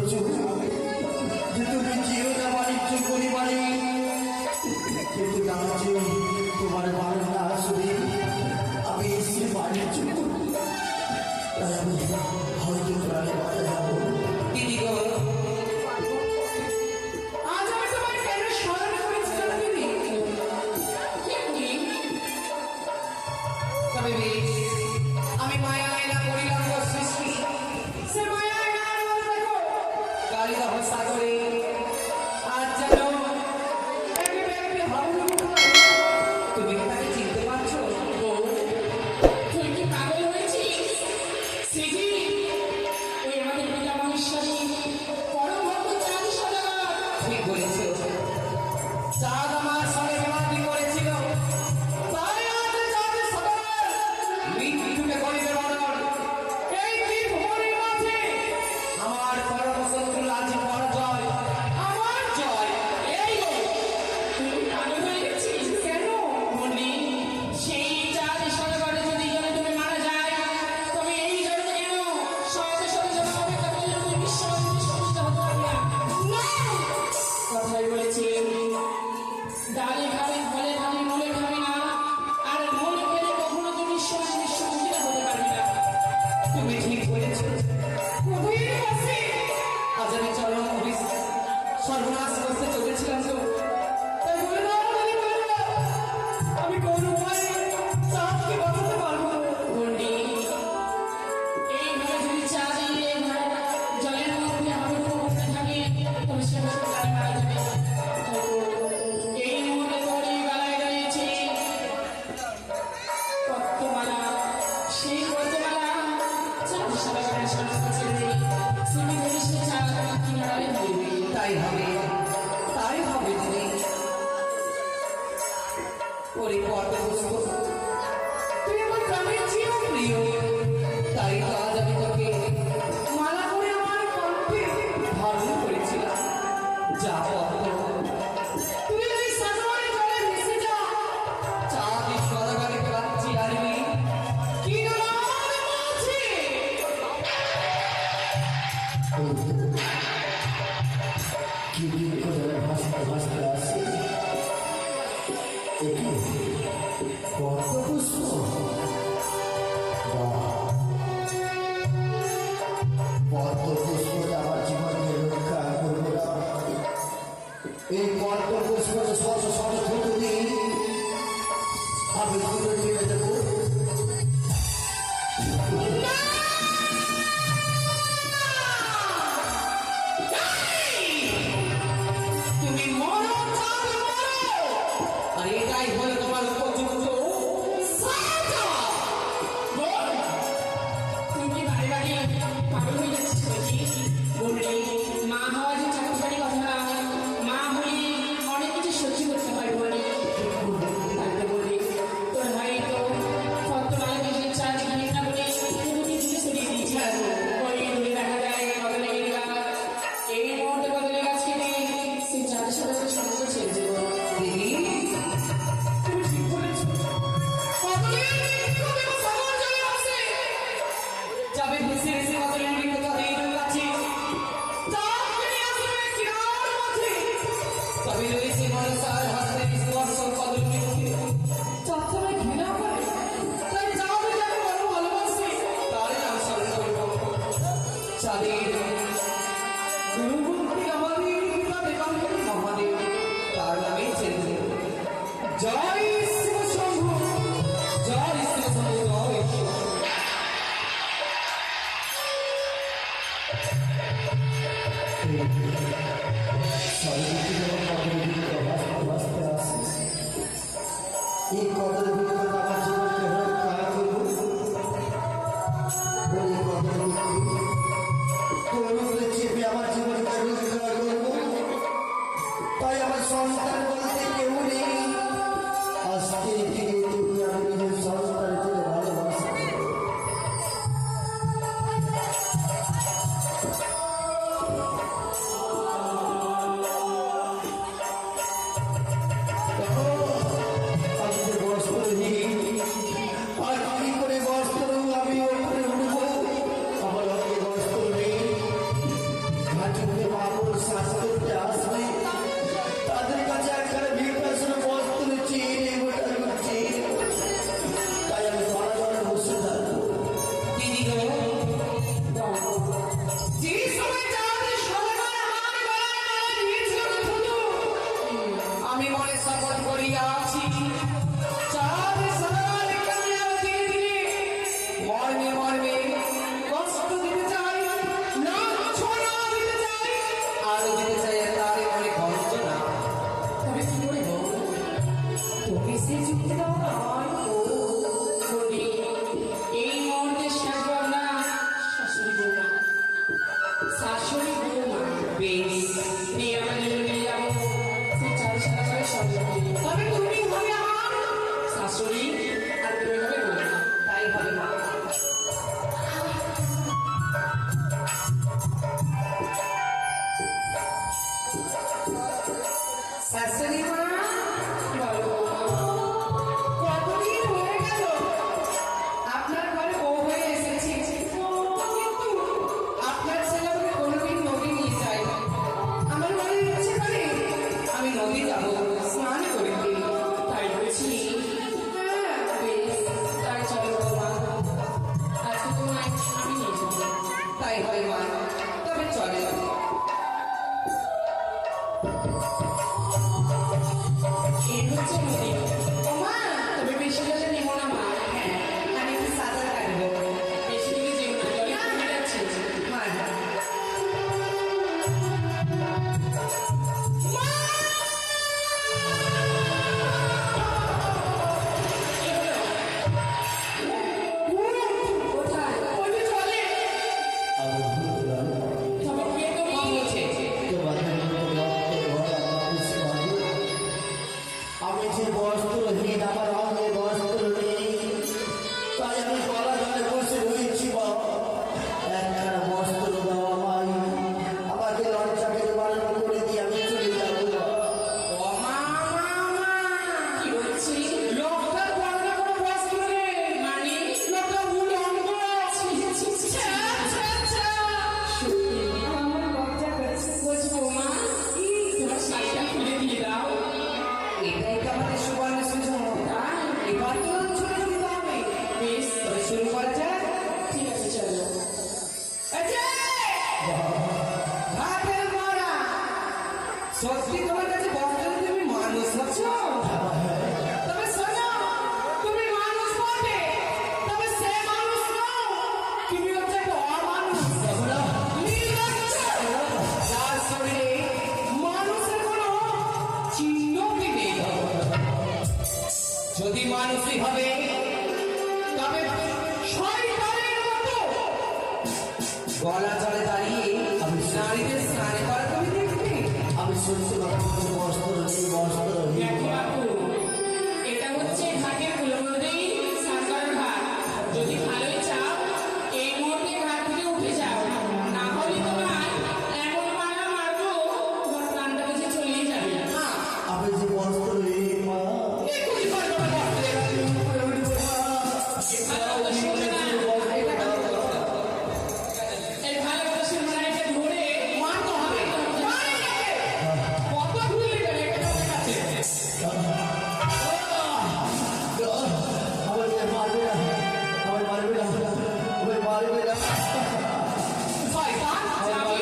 বলেছো যে তুমি যেও না বাণিজ্য পরিবারে, কিন্তু জানছো তোমার বাংলা আসলে আমি এসে বাণিজ্য করি, তাই আমি হয়তো প্রাণে বাধা যাবো। দিদি গো, আজ আমি তোমার কেন স্মরণ করেছি জানো দিদি? তবে বেশ, আমি মায়া এলা করিলাম গো সৃষ্টি, সে মায়া এলা দেখো কালিদাহ সাগরে আজ যেন একটি ব্যক্তি হাবুডুবু খায়। তুমি কি তাকে চিনতে পারছো? তুই কি পাগল হয়েছিস? সিজি, ওই আমাদের পিতা মহেশ্বরী পরম ভক্ত চাঁদ সদাগর। ঠিক বলেছো, চাঁদ আমার সঙ্গে বিবাদী করেছিল, তাই আজ চাঁদ সদাগর মৃত্যুকে করিবে বরণ। এই ত্রিভুবনের মাঝে আমার পরম শত্রু আজ পরাজয়, আমার জয়। এই গো, তুই পাগল হয়ে গেছিস? কেন? মুন্নি, সেই চাঁদ সদাগরে যদি জলে তুমি মারা যায়, তবে এই জগতে কেন শত শত জন্ম অপেক্ষা করলে তুমি বিশ্ববাসীতে সন্তুষ্ট হতে পারবে না। কথাই বলেছি, ডালে খাবে, ফলে খাবে, মূলে খাবে না, আর মূল খেলে কখনো তুমি বিশ্ববাসীতে সন্তুষ্ট হতে পারবে না। তুমি ঠিক বলেছো, প্রভুই আছে। আজ আমি চরম সর্বনাশ করতে চলেছিলাম তো, তাই বলে দাও দিদি, বলে দাও, আমি কোন উপায়ে চাঁদকে বাঁচাতে পারবো না। গন্ডি, এইভাবে যদি চাঁদ এই জলের মধ্যে হাবুডুবু করতে থাকে, তবে সে বছর তারা মারা যাবে। এই মুহূর্তে তোর এই গলায় রয়েছে পদ্মমালা, সেই পদ্মমালা চাঁদ সদাগরের সমস্ত ছেড়ে তুমি ধরিস চাঁদ কিনারে ধরবি। তাই হবে, তাই হবে দিদি। ওরে পদ্মপুষ্প, তুই আমার প্রাণের চেয়েও প্রিয়, তাই তো আজ আমি তোকে মালা করে আমার কণ্ঠে ধারণ করেছিলাম। যা পদ্ম, তুই ওই সাগরে জলে ভেসে যা, চাঁদ সদাগরে কাচ্চি আনবি কিনারার মাঝে। কি ভাসতে ভাসতে আসে, পদ্ম মর্মে মর্মে কষ্ট দিতে চাই, না ছড়া দিতে চাই, আরো দিতে চাই তার মনে গঞ্জনা। তবে কি করব? তোকে সে যুক্তি দাও নয় ও করি। এই মুহূর্তে সাজব না শাশুড়ি বৌমা, শাশুড়ি বৌমা। বেশ, নিয়ে আমাদের নিয়ে যাবো সেই চারি সারা করে সবজি। তবে তুমি হবে আমার শাশুড়ি আর তুমি হবে বৌমা। তাই হবে মা। শাশুড়ি মা, বলো বৌমা। কতদিন হয়ে গেল আপনার ঘরে বউ হয়ে এসেছি, কিন্তু আপনার ছেলে আমাকে কোনোদিন নদী নিয়ে যায় না। আমার মনে ইচ্ছে করে আমি নদী যাবো, স্নান করতে। তাই বলছি। হ্যাঁ, বেশ, তাই চলো বৌমা। আজকে তোমায় আমি নিয়ে যাবো। তাই হয় মা, তবে চলে। এই হচ্ছে নদী। ওমা, তবে বেশি জলে নেবো না মা। হ্যাঁ, আমি একটু সাঁতার কাটবো। বেশি দিকে যেও না, জলে কমে যাচ্ছে। মা, কি হলো? কোথায়? ওই যে চলে। আমি ভুল করলাম। তবে কে তুমি? মা বলছে, তোমাদের মতো রক্তের ভরা মানুষ নয়। আমি যে বস্ত্রহীন, আমার অঙ্গে বস্ত্র নেই, তাই আমি গলা ধরে বসে রয়েছি বাবা। একখানা বস্ত্র দাও আমায়, আমাকে লজ্জাকে বারণ করে দিয়ে আমি চলে যাবো। ও মা, মা, মা। কি বলছি? লোকটার বর্ণনা কোনো বস্ত্র নেই। মানে? লোকটা উলঙ্গ। ছ্যা, ছ্যা, ছ্যা। সত্যি। আমার লজ্জা করছে। বলছি বৌমা, তোমার শাড়িটা খুলে দিয়ে দাও। এটাই তো আমাদের সুবর্ণ সুযোগ। তাই? এবার তো ছুটে দিতে হবে। বেশ, তবে শুরু করা যাক। ঠিক আছে চলো। হাতের মারা। সত্যি তোমার কাছে বস্ত্র দিতে তুমি মানুষ লাগছো? তবে শোনো, তুমি মানুষ বটে, তবে সে মানুষ নও। তুমি হচ্ছে একটা অমানুষ। নির্লজ্জ। যার শরীরে মানুষের কোনো চিহ্ন কি নেই। যদি মানুষই হবে তবে শয়তানের মতো গলা জলে দাঁড়িয়ে আমি নারীদের স্নানে করা তুমি দেখবে। আমি সত্যি কথা বলছি, বস্ত্র নেই, বস্ত্রহীন। দেখো বাবু, এটা হচ্ছে ঘাটের কুলনদী স্নান করার ঘাট। যদি ভালোই চাও এই মুহূর্তে ঘাট থেকে উঠে যাও, না হলে তোমার এমন মারা মারবো তোমার প্রাণটা বেঁচে চলেই যাবে। মা, আমি যে বস্ত্রহীন মা, এক্ষুনি করবো না বস্ত্রে। ভালো কথা শুনবে না। এই ভালো কথা শুনবে না, এটা ধরে মারতে হবে। মারে যাবে। কত ভুল দেবে এটা তোমার কাছে। আমাকে মারবে না, আমায় মারবে না, আমায় মারবে না। শয়তান। যাবে।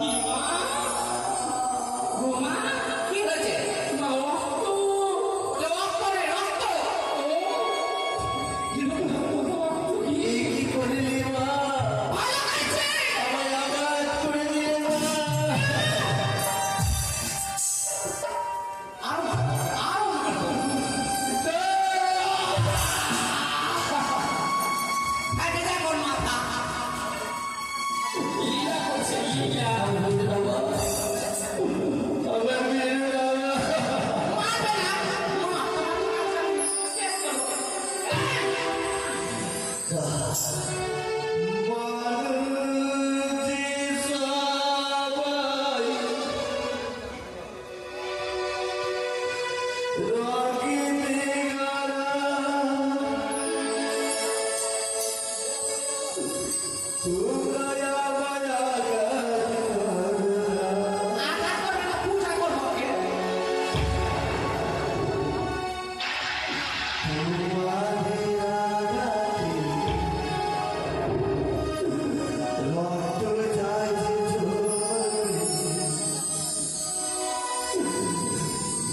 কি মা? বৌমা? কি হয়েছে? মা, রক্ত। রক্ত রে, রক্ত। এই কি করলি মা? ভালো হয়েছে। আমায় আঘাত করে দিলে মা। আরো ভালো, আরো ভালো। আগে দেখো মাথা। লীলা করছে, লীলা। আমায় মেরে দাও মা। আমায় মেরে দাও মা। মারবে না। মা, শেষ করো। আঘাত করবে না, পূজা করবো ওকে।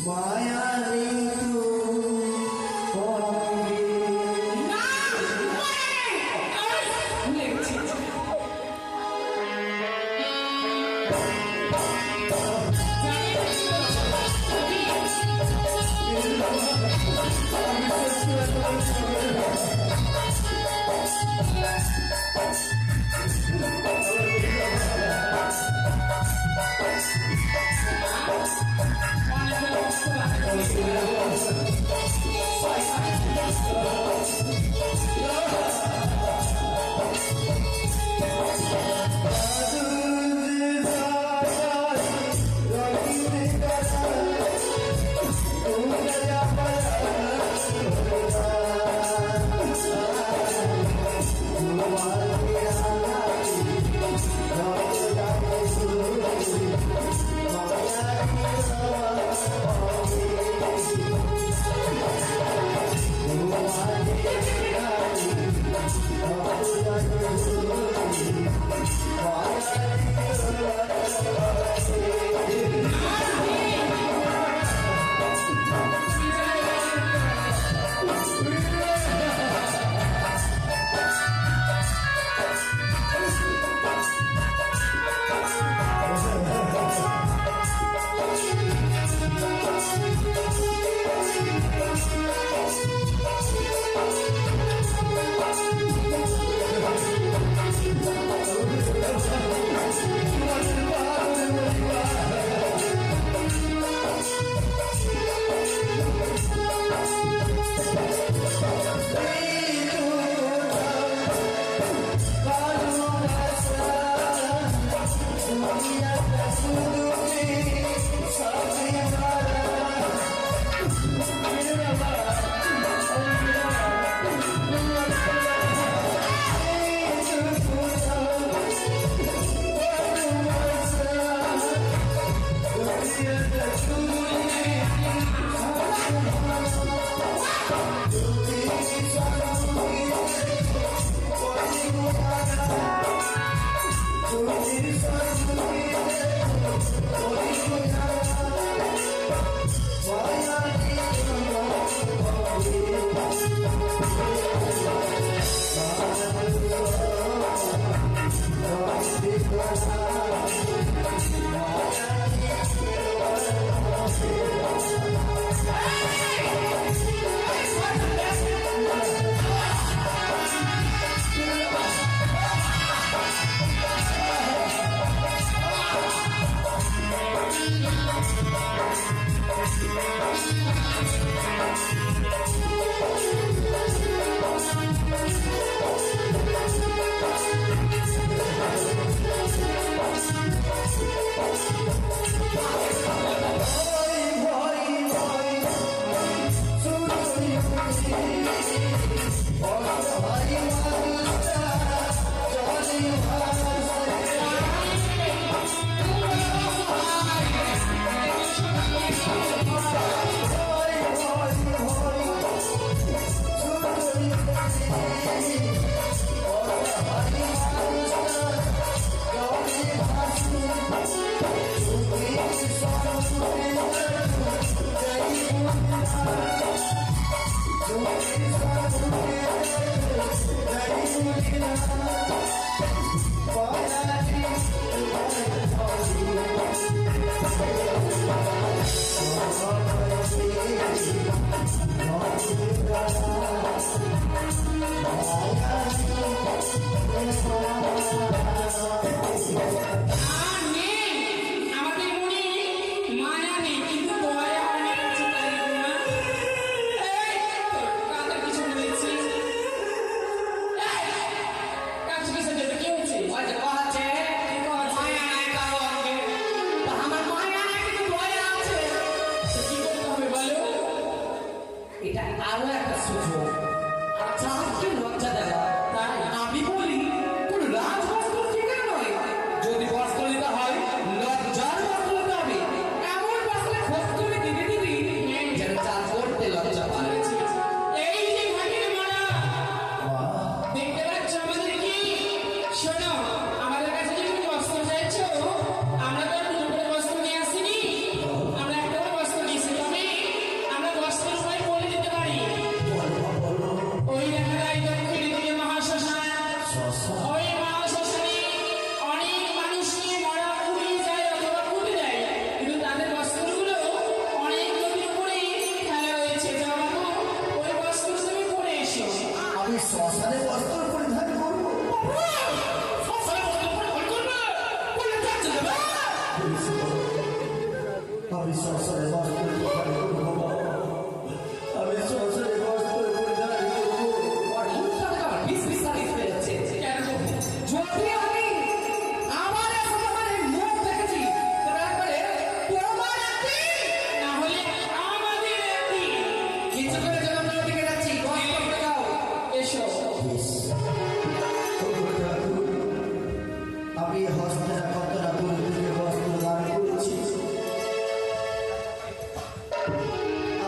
মায়া শশা কিছুক্ষণের জন্য আমরা ওদিকে যাচ্ছি বস্ত্র দাও এসো আমি হস্তের কতটা পরিধিকে বস্ত্র দান করেছি।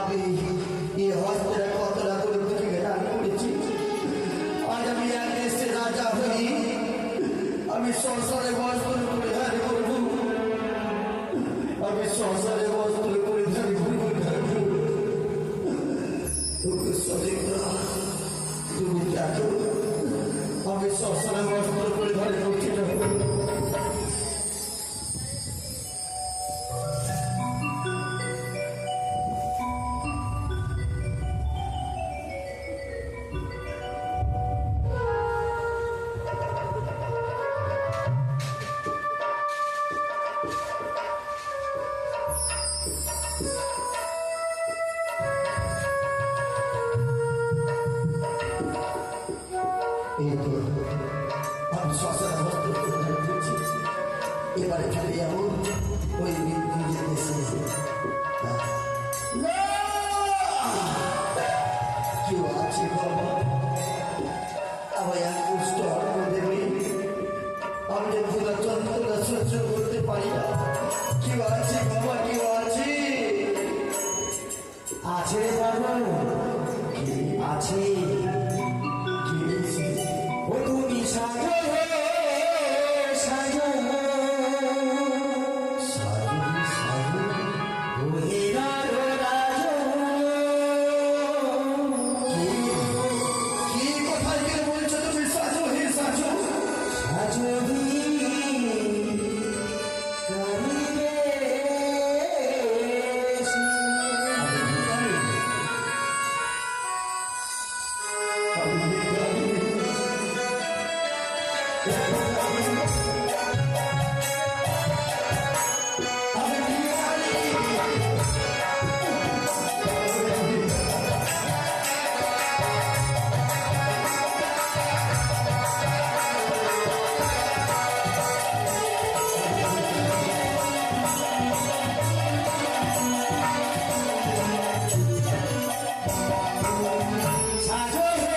আমি এই হস্তের কতটা পরিধিকে দান করেছি। আজ আমি এক দেশে রাজা হই, আমি সংসারে বস্ত্র পরিধান করব, আমি সংসারে বস্ত্র পরিধান করব। তুমি দেখো আমি সংসারে বস্ত্র পরিধান করছি না। এই তো আমি শ্মশানে বস্ত্র পরিধান করছি। এবারে চলে যাবো ওই নিজের দেশে। কেউ আছে বাবা, আমার এক কুষ্ঠ অন্ন দেবে, আমি যে পুরা যন্ত্রণা সহ্য করতে পারি না। কেউ আছে বাবা, কেউ আছে? আছে বাবা, আছে। ও তুমি সাজো হে সাজো, সাজো সাজো ও হে রাজো রাজো। কি কোথায় গিয়ে বলছো তুমি সাজো হে সাজো? সাজো হি করিবে সাজো